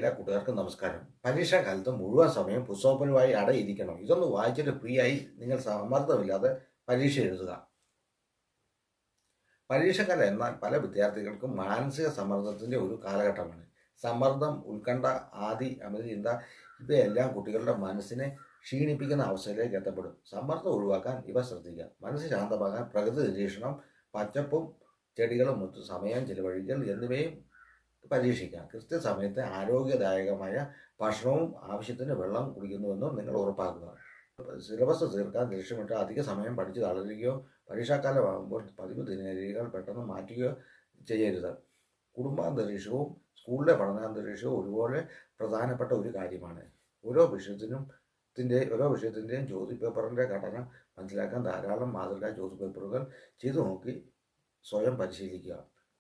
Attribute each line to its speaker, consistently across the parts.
Speaker 1: എല്ലാ കൂട്ടുകാർക്കും നമസ്കാരം. പരീക്ഷാകാലത്ത് മുഴുവൻ സമയം പുസ്തകപ്പണിയുമായി അടയിരിക്കണം. ഇതൊന്ന് വായിച്ചിട്ട് ഫ്രീ ആയി നിങ്ങൾ സമ്മർദ്ദമില്ലാതെ പരീക്ഷ എഴുതുക. പരീക്ഷക്കാലം എന്നാൽ പല വിദ്യാർത്ഥികൾക്കും മാനസിക സമ്മർദ്ദത്തിൻ്റെ ഒരു കാലഘട്ടമാണ്. സമ്മർദ്ദം, ഉത്കണ്ഠ, അമിത ചിന്ത ഇവയെല്ലാം കുട്ടികളുടെ മനസ്സിനെ ക്ഷീണിപ്പിക്കുന്ന അവസ്ഥയിലേക്ക് എത്തപ്പെടും. സമ്മർദ്ദം ഒഴിവാക്കാൻ ഇവ ശ്രദ്ധിക്കുക. മനസ്സ് ശാന്തമാകാൻ പ്രകൃതി നിരീക്ഷണം, പച്ചപ്പും ചെടികളും മൊത്തം സമയം ചിലവഴിക്കൽ എന്നിവയും പരീക്ഷിക്കാം. കൃത്യസമയത്ത് ആരോഗ്യദായകമായ ഭക്ഷണവും ആവശ്യത്തിന് വെള്ളം കുടിക്കുന്നുവെന്നും നിങ്ങൾ ഉറപ്പാക്കുക. സിലബസ് തീർക്കാൻ ലക്ഷ്യമിട്ട് അധിക സമയം പഠിച്ച് തളരുകയോ പരീക്ഷാക്കാലമാകുമ്പോൾ പതിവ് ദിനചര്യകൾ പെട്ടെന്ന് മാറ്റുകയോ ചെയ്യരുത്. കുടുംബാന്തരീക്ഷവും സ്കൂളിലെ പഠനാന്തരീക്ഷവും ഒരുപോലെ പ്രധാനപ്പെട്ട ഒരു കാര്യമാണ്. ഓരോ വിഷയത്തിൻ്റെയും ചോദ്യപേപ്പറിൻ്റെ ഘടന മനസ്സിലാക്കാൻ ധാരാളം മാതൃകാ ചോദ്യപേപ്പറുകൾ ചെയ്തു നോക്കി സ്വയം പരിശീലിക്കുക.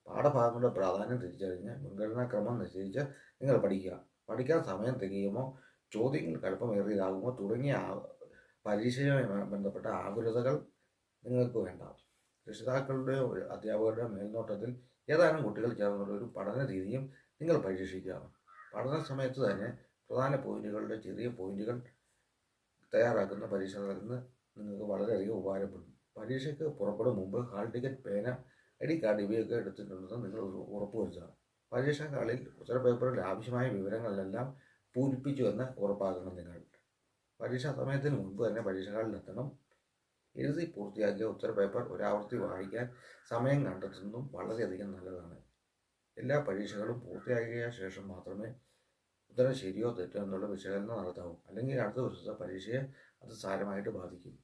Speaker 1: പാഠഭാഗങ്ങളുടെ പ്രാധാന്യം തിരിച്ചറിഞ്ഞ് മുൻഗണനാക്രമം നിശ്ചയിച്ച് നിങ്ങൾ പഠിക്കുക. പഠിക്കാൻ സമയം തികയുമോ, ചോദ്യങ്ങൾ കടുപ്പമേറിയതാകുമോ തുടങ്ങിയ പരീക്ഷയുമായി ബന്ധപ്പെട്ട ആകുലതകൾ നിങ്ങൾക്ക് വേണ്ട. രക്ഷിതാക്കളുടെയോ അധ്യാപകരുടെയോ മേൽനോട്ടത്തിൽ ഏതാനും കുട്ടികൾ ചേർന്നുള്ള ഒരു പഠന രീതിയും നിങ്ങൾ പരീക്ഷിക്കുക. പഠന സമയത്ത് തന്നെ പ്രധാന പോയിന്റുകളുടെ ചെറിയ പോയിന്റുകൾ തയ്യാറാക്കുന്ന പരീക്ഷകളിൽ നിന്ന് നിങ്ങൾക്ക് വളരെയധികം ഉപകാരപ്പെടും. പരീക്ഷയ്ക്ക് പുറപ്പെടും മുമ്പ് ഹാൾ ടിക്കറ്റ്, പേന, ഐഡി കാർഡ് ഇവയൊക്കെ എടുത്തിട്ടുണ്ടെന്ന് നിങ്ങൾ ഉറപ്പുവരുത്തുക. പരീക്ഷാക്കാളിൽ ഉത്തരപേപ്പറിൽ ആവശ്യമായ വിവരങ്ങളെല്ലാം പൂരിപ്പിച്ചു എന്ന് ഉറപ്പാക്കണം. നിങ്ങൾ പരീക്ഷാ സമയത്തിന് മുൻപ് തന്നെ പരീക്ഷാക്കാളിലെത്തണം. എഴുതി പൂർത്തിയാക്കിയ ഉത്തരപേപ്പർ ഒരാവർത്തി വായിക്കാൻ സമയം കണ്ടെത്തുന്നതും വളരെയധികം നല്ലതാണ്. എല്ലാ പരീക്ഷകളും പൂർത്തിയാക്കിയ ശേഷം മാത്രമേ ഉത്തരം ശരിയോ തെറ്റോ എന്നുള്ള വിശകലനം നടത്താവൂ. അല്ലെങ്കിൽ അടുത്ത ദിവസത്തെ പരീക്ഷയെ അത് സാരമായിട്ട് ബാധിക്കും.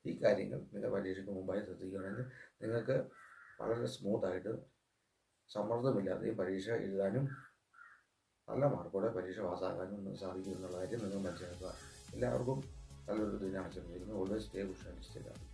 Speaker 1: ഈ കാര്യങ്ങൾ നിങ്ങൾ പരീക്ഷയ്ക്ക് മുമ്പായി ശ്രദ്ധിക്കുകയാണെങ്കിൽ നിങ്ങൾക്ക് വളരെ സ്മൂത്തായിട്ട് സമ്മർദ്ദമില്ലാതെയും പരീക്ഷ എഴുതാനും നല്ല മാർക്കോടെ പരീക്ഷ പാസ്സാക്കാനും സാധിക്കും എന്നുള്ള കാര്യം നിങ്ങൾ മനസ്സിലാക്കുക. എല്ലാവർക്കും നല്ലൊരു ദിനം ആശംസിക്കുന്നു. Always stay good and stay happy.